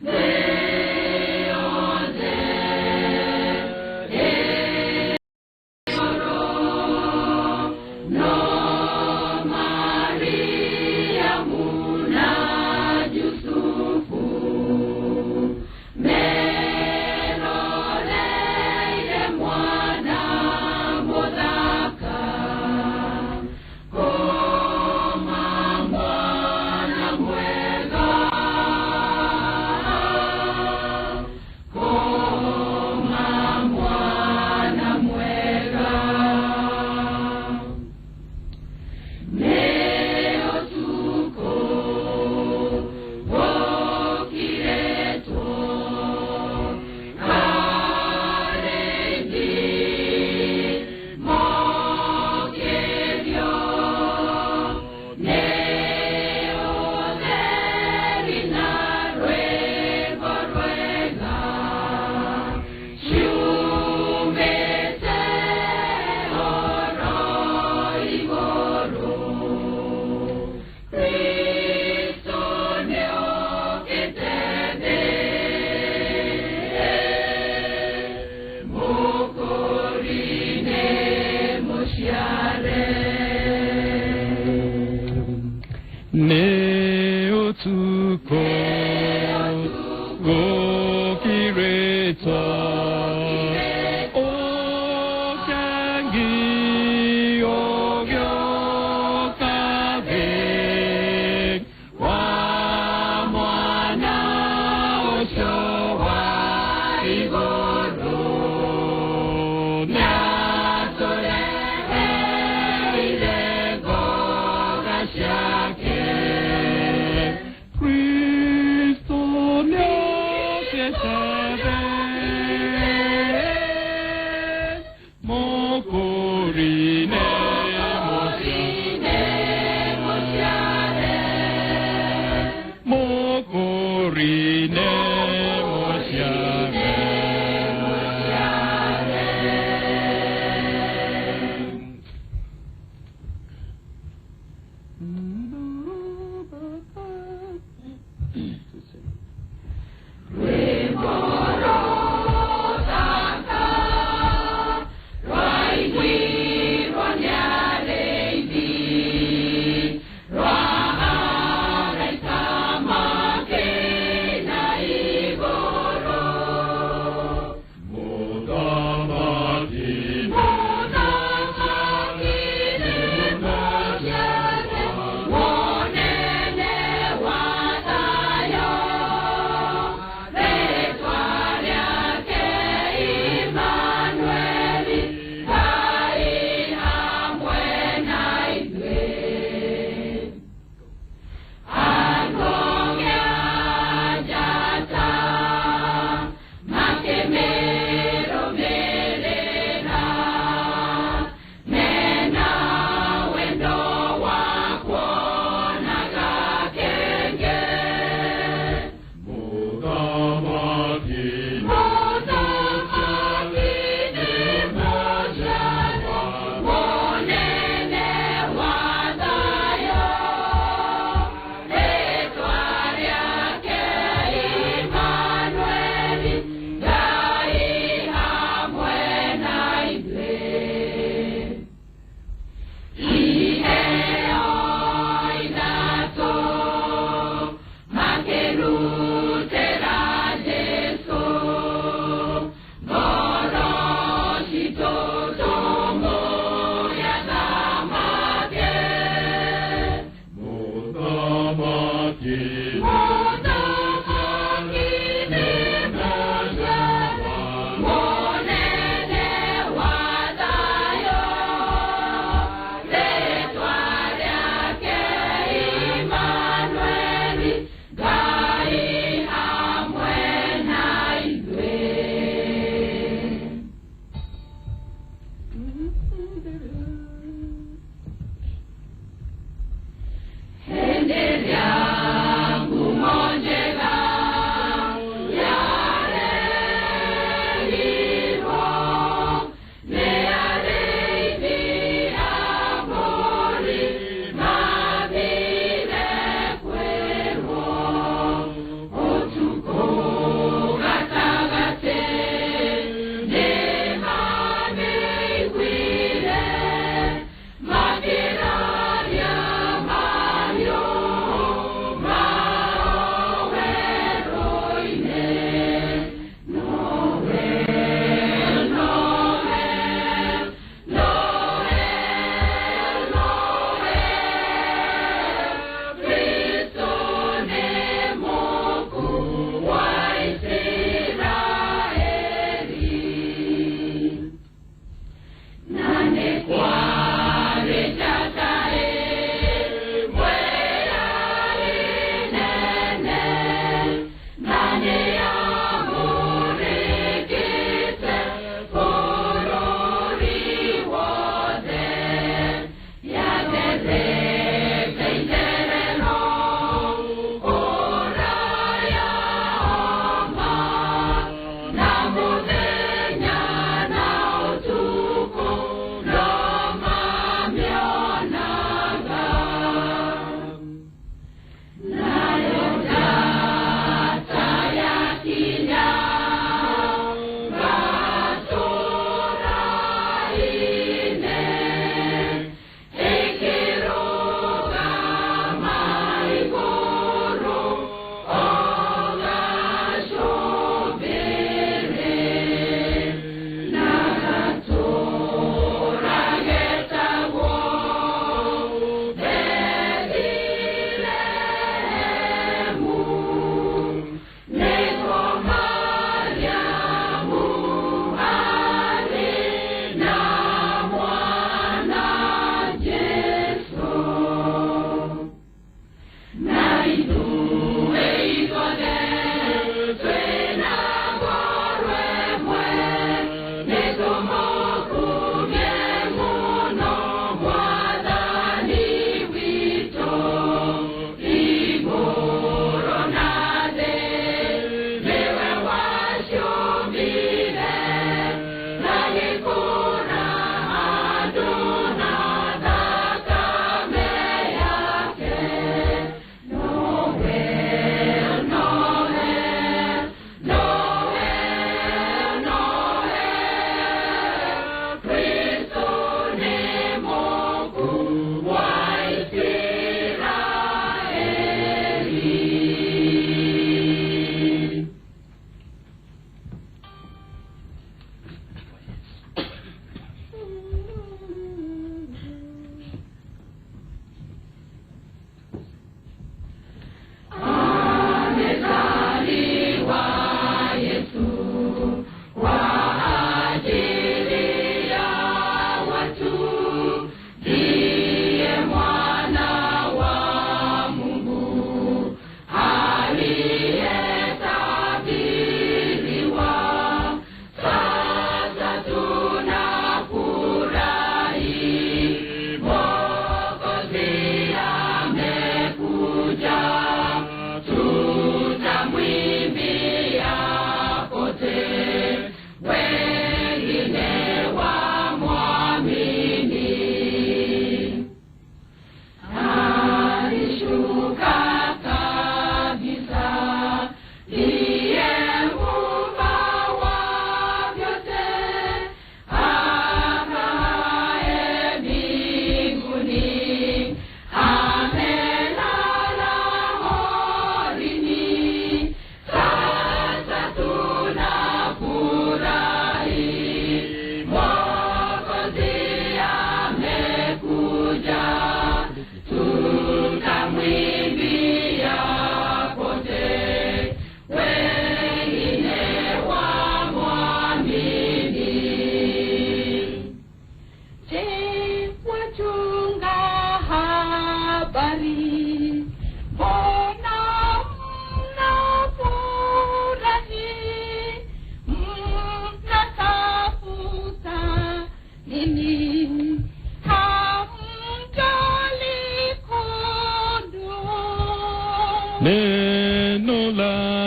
Right.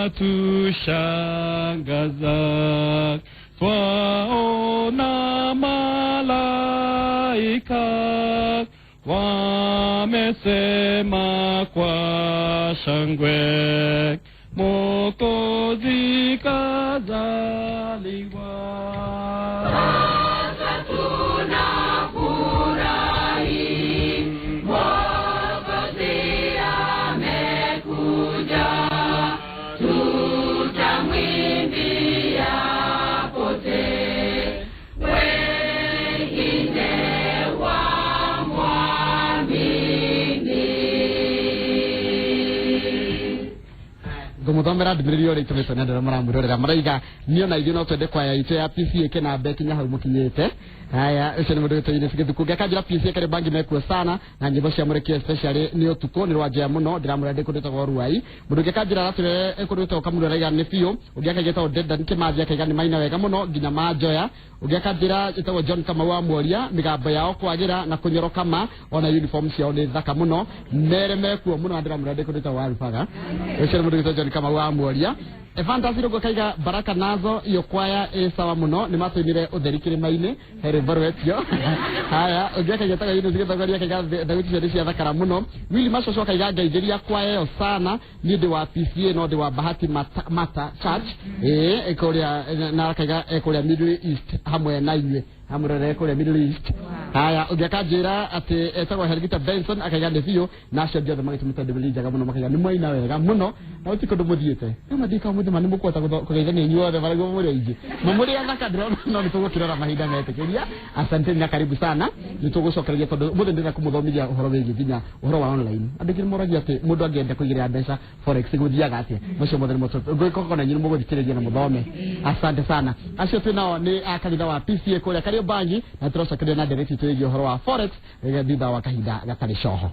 yatushangaza, twaona malaika wamesema kwa shangwe, Mwokozi kazaliwa. Sasa tunafurahi, Mwokozi amekuja, tutamwimbia pote, wengine Gumuthomera ndimiri yore itumeso na ndara muramurorera maraiga niyo na igino twende kwa ya ite ya PC ke na beti nya hau mukinyete. Haya ese ni mundu twine sigithukuga kanjira PC ke bangi mekuo sana na nyimbo cia mureki especially ni utuko ni rwaje muno ndiramurende kundita kwa ruai mundu ke kanjira ratire ekundita ukamuro raiga ni fio ugiaka geta odeda nke maji akaiga ni maina wega muno ginya majoya ugiaka kanjira itawo John kama wa muoria migambo yao kwagira na kunyoroka ma ona uniform cia oni thaka muno mere mekuo muno ndiramurende kundita wa rufaga ese ni mundu John kama wa muoria Fantasy go kaiga baraka nazo iyo kwaya sawa muno ni matuinire utherikire maine here barwetio. Haya ugiaka getaga yino zigetagoria kaiga Daudi cia thakara muno Willy Mashoso kaiga ngaigeria kwaya yo sana ni ndi wa PCA no ndi wa Bahati Mata Church ekoria na kaiga ekoria Middle East hamwe na inywe amurere ekoria Middle East. Haya ugiaka njira ati etagwa Helgita Benson akaiga ndevio na cio jothe magitumita ndibilijaga muno makaiga ni mwaina wega muno na utiko ndumuthiete kama dika muthe mani mukwata kugeitha ni nyuothe barago muri ingi mamuri athaka ndiro no nitugukirora mahinda metekeria. Asante na karibu sana nitugucokereria tondu muthe ndira kumuthomithia uhoro wigi ginya uhoro wa online andikiri moragia ati mundu angenda kuigira mbeca forex guthiaga atia mucio muthe muto ngwiko na nyiri muguthikiriria na muthome. Asante sana acio twinao ni akanitha wa PCA kuria Kariobangi na turocokereria na direct tuigie uhoro wa forex thitha wa kahinda gatari coho.